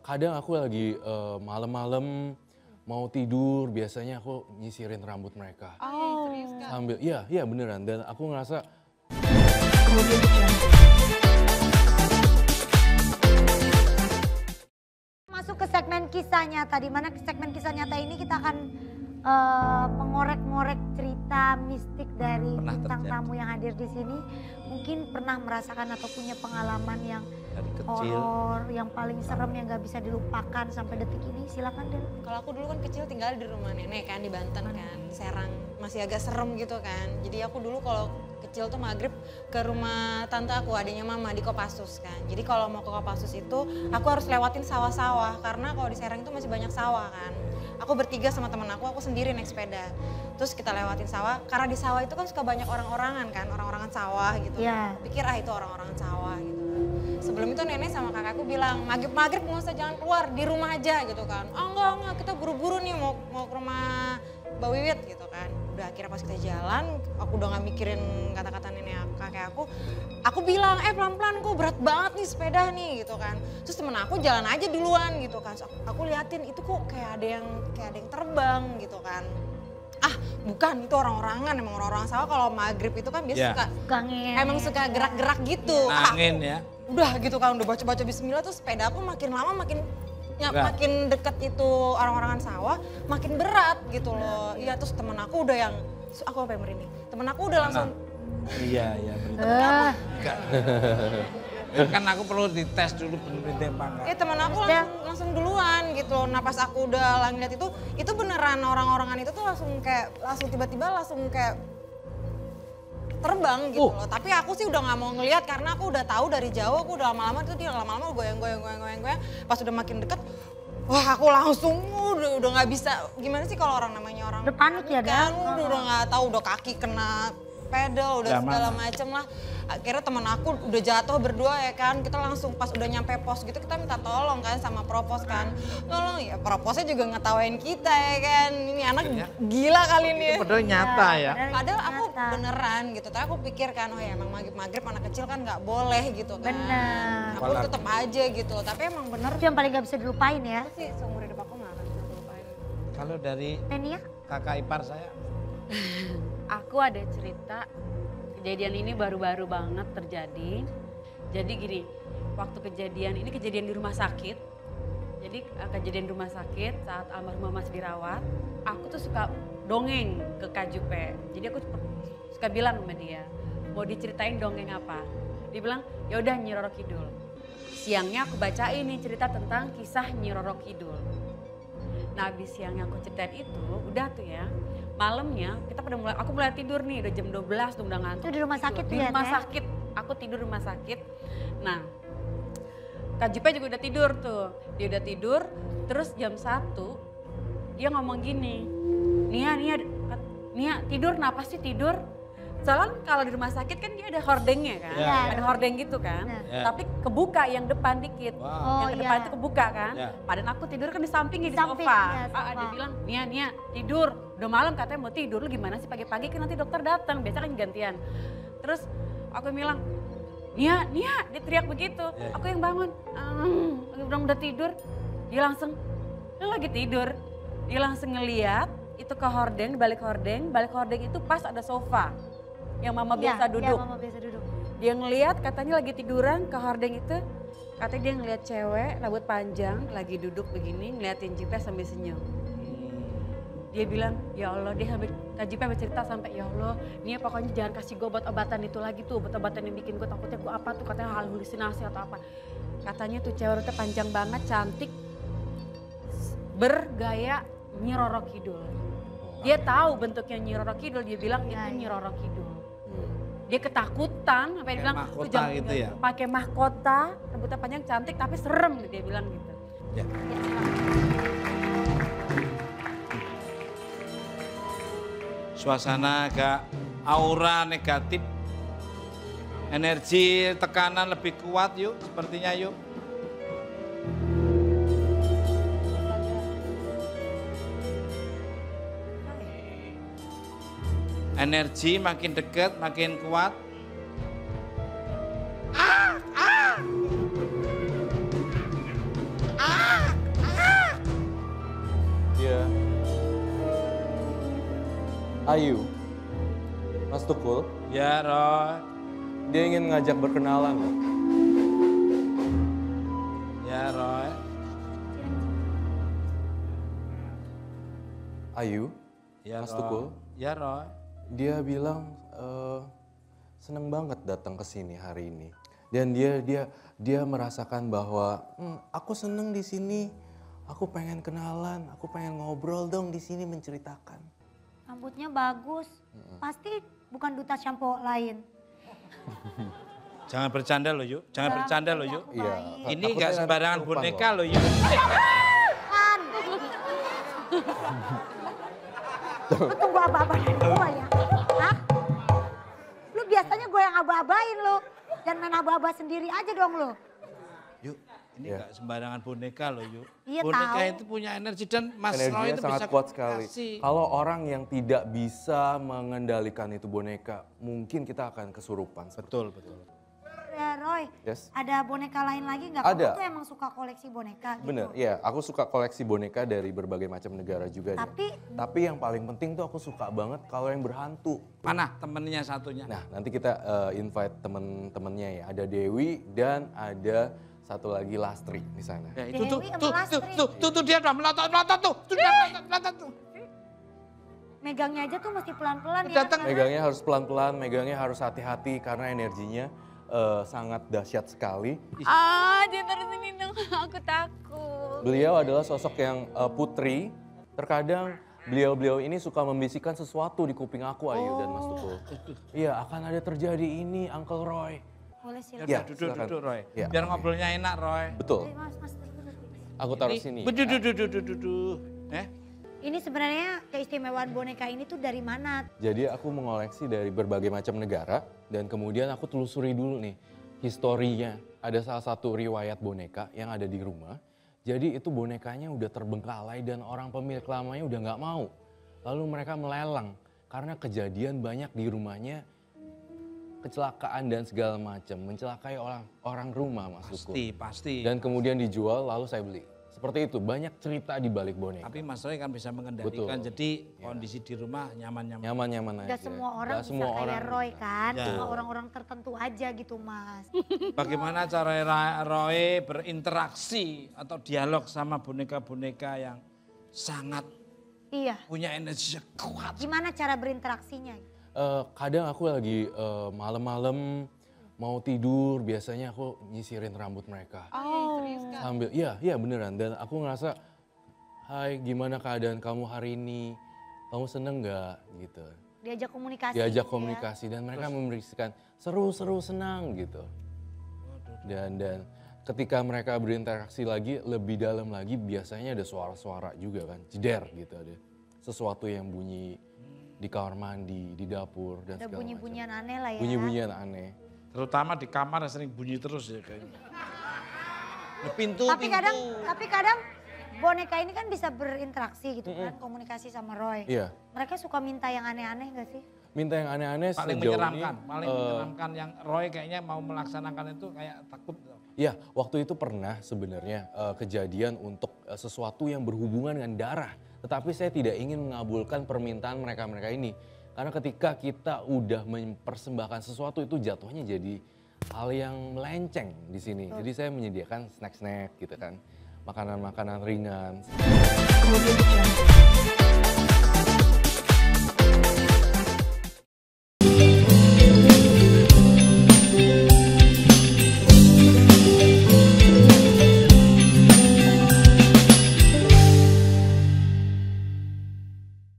kadang aku lagi malam-malam mau tidur, biasanya aku nyisirin rambut mereka. Oh, serius Kak? Sambil, iya beneran. Dan aku ngerasa masuk ke segmen kisah nyata, di mana segmen kisah nyata ini kita akan mengorek-ngorek cerita mistik dari Pernah bintang terjadi. tamu yang hadir di sini. Mungkin pernah merasakan atau punya pengalaman yang Dari kecil. horor, yang paling serem yang gak bisa dilupakan sampai detik ini. Silakan Del. Kalau aku dulu kan kecil tinggal di rumah nenek kan di Banten kan, di Serang. Masih agak serem gitu kan. Jadi aku dulu kalau kecil tuh maghrib ke rumah tante aku, adiknya mama di Kopassus kan. Jadi kalau mau ke Kopassus itu aku harus lewatin sawah-sawah karena kalau di Serang itu masih banyak sawah kan. Aku bertiga sama temen aku sendiri naik sepeda. Terus kita lewatin sawah, karena di sawah itu kan suka banyak orang-orangan kan, orang-orangan sawah gitu. Iya. Pikir itu orang-orangan sawah gitu. Sebelum itu nenek sama kakakku bilang, maghrib nggak usah jangan keluar, di rumah aja gitu kan. Oh enggak, kita buru-buru nih mau ke rumah Mbak Wiwit gitu kan. Udah akhirnya pas kita jalan, aku udah gak mikirin kata-kata nenek kakek aku. Aku bilang, pelan-pelan kok berat banget nih sepeda nih gitu kan. Terus temen aku jalan aja duluan gitu kan. So, aku liatin itu kok kayak ada yang terbang gitu kan. Ah bukan, itu orang-orangan, emang orang-orang sawah kalau maghrib itu kan biasa Ya. suka, Gangin. emang suka gerak-gerak gitu. Angin ya. Udah gitu kan, udah baca-baca bismillah tuh sepeda aku makin lama makin Berat. makin deket itu orang-orangan sawah, makin berat gitu loh. Iya terus temen aku udah yang, aku sampai merinding. Temen aku udah langsung, Iya. Kan aku perlu dites dulu bener apa enggak. temen aku langsung duluan gitu. Nah pas aku udah ngeliat itu beneran orang-orangan itu tuh langsung tiba-tiba langsung kayak terbang gitu loh. Tapi aku sih udah gak mau ngeliat karena aku udah tahu dari jauh, aku udah lama-lama tuh dia lama-lama goyang. Pas udah makin deket, wah aku langsung udah gak bisa, gimana sih kalau orang namanya orang Udah panik ya, kan, Del? udah gak tahu, udah kaki kena pedal, udah Zaman. segala macem lah. Akhirnya teman aku udah jatuh berdua ya kan, kita langsung pas udah nyampe pos gitu kita minta tolong kan sama propos kan. Tolong ya, proposnya juga ngetawain kita ya kan, ini anak gila kali ini. Itu padahal nyata ya. Padahal aku Nyata. beneran gitu, tapi aku pikir kan, oh ya emang maghrib anak kecil kan nggak boleh gitu kan. Bener. Aku tetep aja gitu, tapi emang bener Itu yang paling gak bisa dilupain ya. sih seumur hidup aku nggak akan bisa lupain. Kalau dari Nenia? kakak ipar saya, Aku ada cerita, kejadian ini baru-baru banget terjadi. Jadi gini, waktu kejadian di rumah sakit. Jadi kejadian di rumah sakit saat almarhumah masih dirawat, aku tuh suka dongeng ke Kak Jupe. Jadi aku suka bilang sama dia, mau diceritain dongeng apa? Dia bilang, ya udah Nyi Roro Kidul. Siangnya aku bacain nih cerita tentang kisah Nyi Roro Kidul. Nah habis siangnya aku ceritain itu, udah tuh ya. Malamnya aku mulai tidur nih, udah jam 12 tuh udah ngantuk. Itu di rumah sakit Di tuh ya, rumah Teh? sakit, aku tidur rumah sakit. Nah Kak Jupe juga udah tidur tuh, dia udah tidur. Terus jam 1 dia ngomong gini, Nia tidur kenapa sih tidur? Soalnya kalau di rumah sakit kan dia ada hordengnya kan, Iya. ada hordeng gitu kan. Iya. Tapi kebuka yang depan dikit, Wow. yang Oh, depan iya. itu kebuka kan. Iya. Padahal aku tidur kan di sampingnya di Samping, sofa. iya, sofa. Dia bilang, Nia tidur, udah malam katanya mau tidur, lu gimana sih pagi-pagi kan nanti dokter datang, biasa kan gantian. Terus aku bilang, Nia, dia teriak begitu, Iya. aku yang bangun, aku bilang udah tidur, dia langsung, lu lagi tidur, dia langsung ngeliat itu ke hordeng, balik hordeng itu pas ada sofa yang mama biasa duduk. Iya, mama biasa duduk. Dia ngeliat katanya lagi tiduran ke hordeng itu, katanya dia ngeliat cewek rambut panjang lagi duduk begini ngeliatin Jipe sambil senyum. Dia bilang, ya Allah, dia sampai Kak Jipe bercerita sampai, ya Allah, Nia pokoknya jangan kasih gue obat-obatan itu lagi tuh, obat-obatan yang bikin gue takutnya gue apa tuh, katanya hal halusinasi atau apa. Katanya tuh cewek rambutnya panjang banget, cantik, bergaya Nyi Roro Kidul. Dia tahu bentuknya Nyi Roro Kidul, dia bilang itu Nyi Roro Kidul. Dia ketakutan, sampai dia bilang, mahkota "Lu jangan gitu ya?" pakai mahkota, rambutnya panjang cantik tapi serem, dia bilang gitu. Ya. Suasana agak aura negatif, energi tekanan lebih kuat yuk, sepertinya yuk. Energi makin dekat, makin kuat. Ayu, Mas Tukul, Ya Roy, dia ingin ngajak berkenalan loh. ya Roy. Ayu, Ya Mas Roy. Tukul, Ya Roy. dia bilang seneng banget datang ke sini hari ini. Dan dia merasakan bahwa aku seneng di sini, aku pengen kenalan, aku pengen ngobrol dong di sini menceritakan. Rambutnya bagus. Pasti bukan duta shampoo lain. Jangan bercanda loh Yuk, jangan bercanda loh Yuk. Aku baik. Ini Takutnya nggak nanti sembarangan kelupaan boneka loh. loh Yuk. Kan. Lu tunggu aba-aba dari gua ya. Hah? Lu biasanya gue yang aba-abain lu. Jangan main aba-aba sendiri aja dong lu. Yuk, ini Ya. nggak sembarangan boneka loh Yuk. Iya, Boneka tahu. itu punya energi dan Mas Roy Energinya itu sangat bisa kuat sekali. kasih. Kalau orang yang tidak bisa mengendalikan itu boneka, mungkin kita akan kesurupan. Betul, betul. Ya Roy, Yes. ada boneka lain lagi nggak? Ada. Kamu tuh emang suka koleksi boneka gitu. Bener, iya. Aku suka koleksi boneka dari berbagai macam negara juga. Tapi yang paling penting tuh aku suka banget kalau yang berhantu. Mana temennya satunya? Nah, nanti kita invite temen-temennya ya. Ada Dewi dan ada satu lagi Lastri di sana. Ya, itu tuh, Dewi sama tuh, Lastri. tuh, dia udah melotot tuh. Tuh, dia melotot tuh. Megangnya aja tuh mesti pelan-pelan ya. Datang. karena- Megangnya harus pelan-pelan, megangnya harus hati-hati karena energinya sangat dahsyat sekali. Dia terusin dong, aku takut. Beliau adalah sosok yang putri. Terkadang beliau-beliau ini suka membisikkan sesuatu di kuping aku, Ayu dan Mas Tukul. Iya, akan ada terjadi ini, Uncle Roy. Boleh sih. Ya, Ya, udah, silakan. duduk Roy. Ya, Biar oke. ngobrolnya enak Roy. Betul, Mas, duduk. aku taruh sini. Duduk. Ini sebenarnya keistimewaan boneka ini tuh dari mana? Jadi aku mengoleksi dari berbagai macam negara dan kemudian aku telusuri dulu nih historinya. Ada salah satu riwayat boneka yang ada di rumah. Jadi itu bonekanya udah terbengkalai dan orang pemilik lamanya udah nggak mau. Lalu mereka melelang karena kejadian banyak di rumahnya kecelakaan dan segala macam, mencelakai orang rumah Mas Tukul. Pasti. Dan kemudian dijual lalu saya beli. Seperti itu, banyak cerita di balik boneka. Tapi Mas Roy kan bisa mengendalikan, Betul. jadi kondisi di rumah nyaman-nyaman. Nyaman-nyaman aja. Gak semua orang Nggak bisa semua kayak orang. Roy kan, Ya. cuma orang-orang tertentu aja gitu Mas. Bagaimana cara Roy berinteraksi atau dialog sama boneka-boneka yang sangat Iya, punya energi kuat? gimana cara berinteraksinya? Kadang aku lagi malam-malam mau tidur, biasanya aku nyisirin rambut mereka. Serius Kak? Sambil, iya beneran. Dan aku ngerasa, hai gimana keadaan kamu hari ini? Kamu seneng gak? Gitu. Diajak komunikasi. Diajak gitu ya. komunikasi dan mereka memberikan seru-seru senang gitu. Dan ketika mereka berinteraksi lagi, lebih dalam lagi biasanya ada suara-suara juga kan. Jeder gitu ada. Sesuatu yang bunyi di kamar mandi, di dapur dan Ada segala bunyi-bunyian macam. aneh lah ya. Bunyi-bunyian aneh. Terutama di kamar sering bunyi terus ya kayaknya. Pintu, Tapi kadang boneka ini kan bisa berinteraksi gitu kan, komunikasi sama Roy. Iya. Mereka suka minta yang aneh-aneh gak sih? Minta yang aneh-aneh paling sejauh menyeramkan, ini. paling menyeramkan yang Roy kayaknya mau melaksanakan itu kayak takut. Iya, waktu itu pernah sebenarnya kejadian untuk sesuatu yang berhubungan dengan darah. Tetapi saya tidak ingin mengabulkan permintaan mereka-mereka ini. Karena ketika kita udah mempersembahkan sesuatu itu jatuhnya jadi hal yang melenceng di sini. Jadi saya menyediakan snack-snack gitu kan. Makanan-makanan ringan.